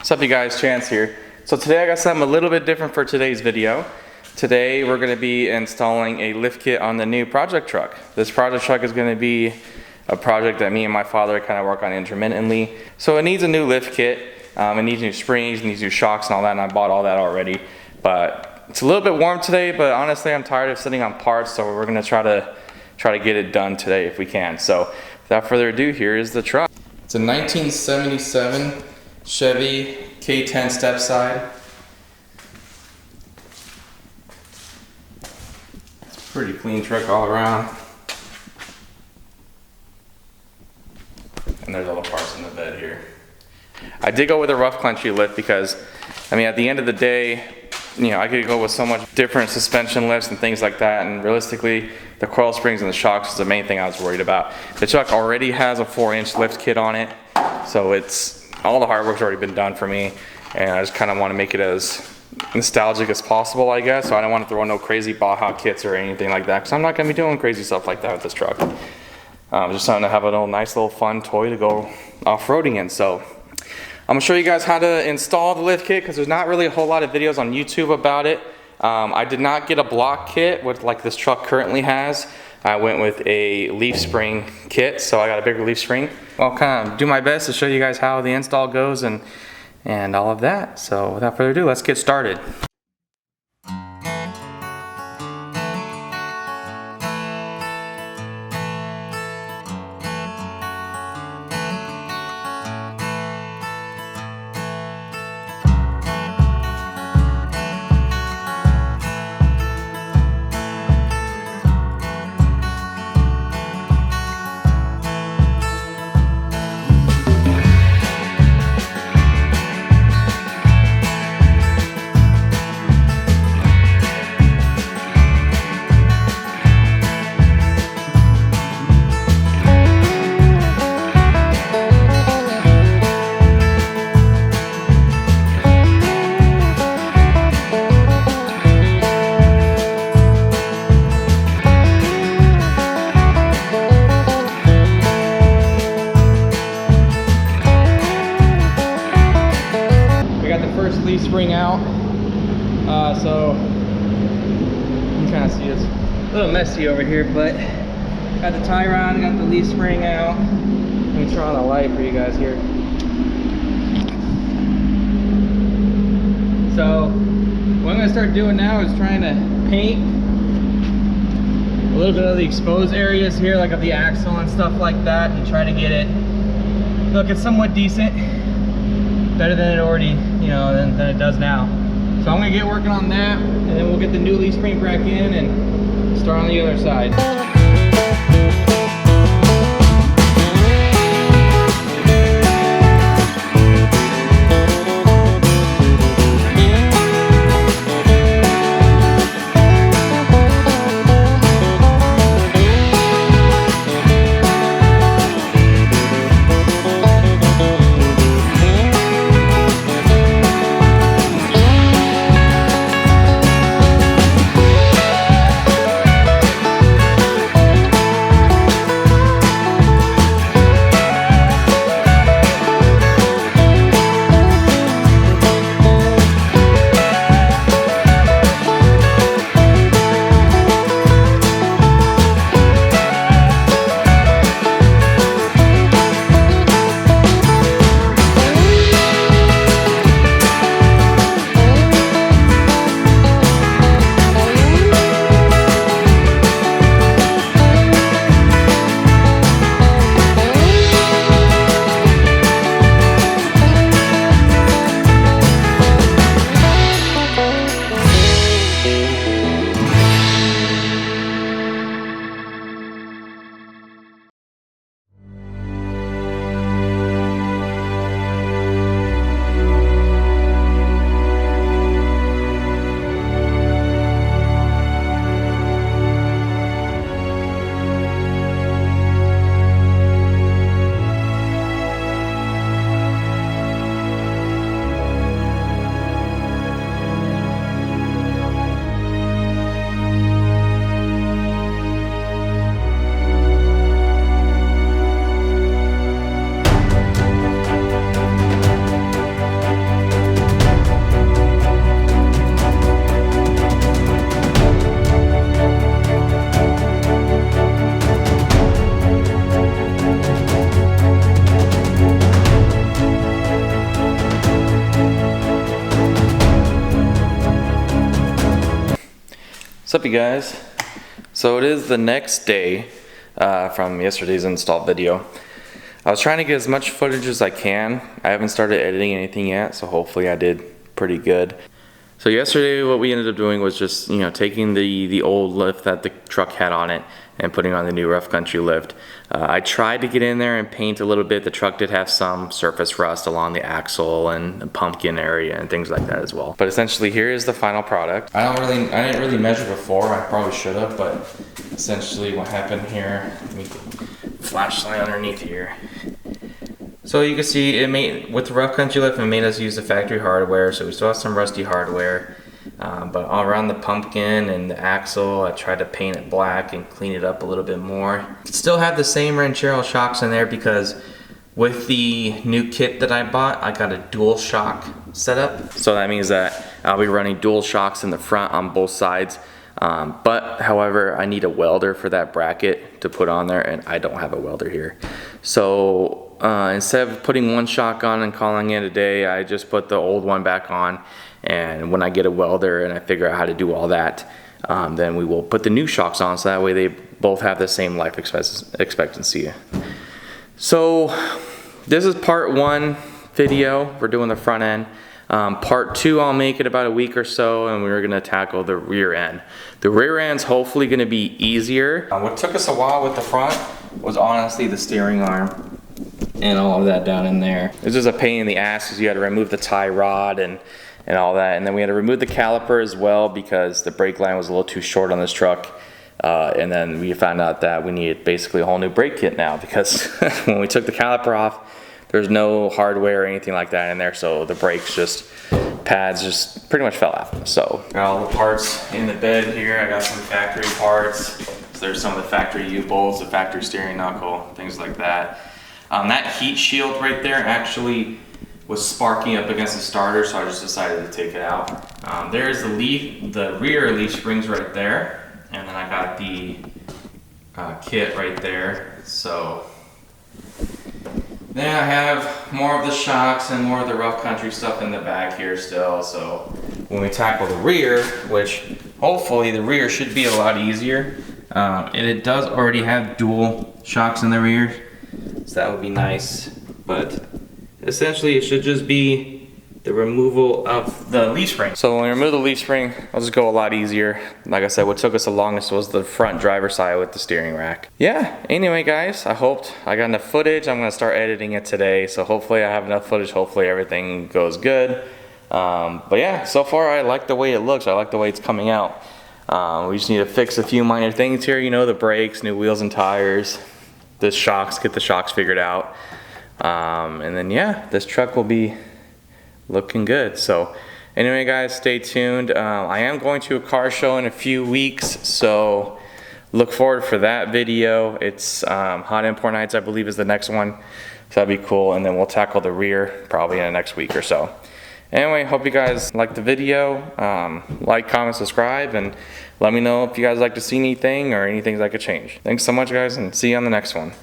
What's up you guys, Chance here. So today I got something a little bit different for today's video. Today we're going to be installing a lift kit on the new project truck. This project truck is going to be a project that me and my father kind of work on intermittently. So it needs a new lift kit, it needs new springs, it needs new shocks and all that, and I bought all that already. But it's a little bit warm today, but honestly I'm tired of sitting on parts, so we're going to try to get it done today if we can. So without further ado, here is the truck. It's a 1977 Chevy K10 step side. It's a pretty clean truck all around. And there's all the parts in the bed here. I did go with a rough country lift because, I mean, at the end of the day, you know, I could go with so much different suspension lifts and things like that, and realistically, the coil springs and the shocks is the main thing I was worried about. The truck already has a 4-inch lift kit on it, so it's all the hard work's already been done for me, and I just kind of want to make it as nostalgic as possible, I guess. So I don't want to throw no crazy Baja kits or anything like that, because I'm not going to be doing crazy stuff like that with this truck. Just trying to have a little nice little fun toy to go off-roading in. So I'm going to show you guys how to install the lift kit, because there's not really a whole lot of videos on YouTube about it. I did not get a block kit with like this truck currently has. I went with a leaf spring kit, so I got a bigger leaf spring. I'll kind of do my best to show you guys how the install goes and all of that. So without further ado, let's get started. Leaf spring out, so you can kind of see it's a little messy over here, but got the tie rod, got the leaf spring out. Let me turn on the light for you guys here. So what I'm going to start doing now is trying to paint a little bit of the exposed areas here, like of the axle and stuff like that, and try to get it looking somewhat decent, better than it already, you know, than it does now. So I'm gonna get working on that, and then we'll get the new leaf spring back in and start on the other side. What's up, you guys? So it is the next day from yesterday's install video. I was trying to get as much footage as I can. I haven't started editing anything yet, so hopefully I did pretty good. So yesterday what we ended up doing was just, taking the old lift that the truck had on it and putting on the new rough country lift. I tried to get in there and paint a little bit. The truck did have some surface rust along the axle and the pumpkin area and things like that as well. But essentially here is the final product. I didn't really measure before. I probably should have, but essentially what happened here, let me flashlight underneath here. So you can see with the rough country lift, it made us use the factory hardware, so we still have some rusty hardware. But all around the pumpkin and the axle, I tried to paint it black and clean it up a little bit more. Still have the same Ranchero shocks in there because with the new kit that I bought, I got a dual shock setup. So that means that I'll be running dual shocks in the front on both sides. But however, I need a welder for that bracket to put on there, and I don't have a welder here. So instead of putting one shock on and calling it a day, I just put the old one back on. And when I get a welder and I figure out how to do all that, then we will put the new shocks on, so that way they both have the same life expectancy. So this is part 1 video. We're doing the front end. Part 2 I'll make it about a week or so, and we're gonna tackle the rear end. The rear end's hopefully gonna be easier. What took us a while with the front was honestly the steering arm and all of that down in there. It was just a pain in the ass because you had to remove the tie rod and all that, and then we had to remove the caliper as well because the brake line was a little too short on this truck. And then we found out that we needed basically a whole new brake kit now because when we took the caliper off, there's no hardware or anything like that in there, so the brakes pads just pretty much fell out. So got all the parts in the bed here. I got some factory parts. So there's some of the factory U-bolts, the factory steering knuckle, things like that. That heat shield right there actually was sparking up against the starter, so I just decided to take it out. There's the rear leaf springs right there, and then I got the kit right there. So then I have more of the shocks and more of the rough country stuff in the back here still. So when we tackle the rear, which hopefully the rear should be a lot easier, and it does already have dual shocks in the rear, so that would be nice. But essentially it should just be the removal of the leaf spring. So when we remove the leaf spring, it'll just go a lot easier. Like I said, what took us the longest was the front driver's side with the steering rack. Yeah, anyway guys, I hoped I got enough footage. I'm gonna start editing it today, so hopefully I have enough footage. Hopefully everything goes good. But yeah, so far I like the way it looks. I like the way it's coming out. We just need to fix a few minor things here, the brakes, new wheels and tires, the shocks, get the shocks figured out. And then yeah, this truck will be looking good. So anyway guys, stay tuned. I am going to a car show in a few weeks, so look forward for that video. It's Hot Import Nights, I believe, is the next one, so that'd be cool. And then we'll tackle the rear probably in the next week or so. Anyway, hope you guys liked the video. Like, comment, subscribe, and let me know if you guys like to see anything or anything I could change. Thanks so much guys, and see you on the next one.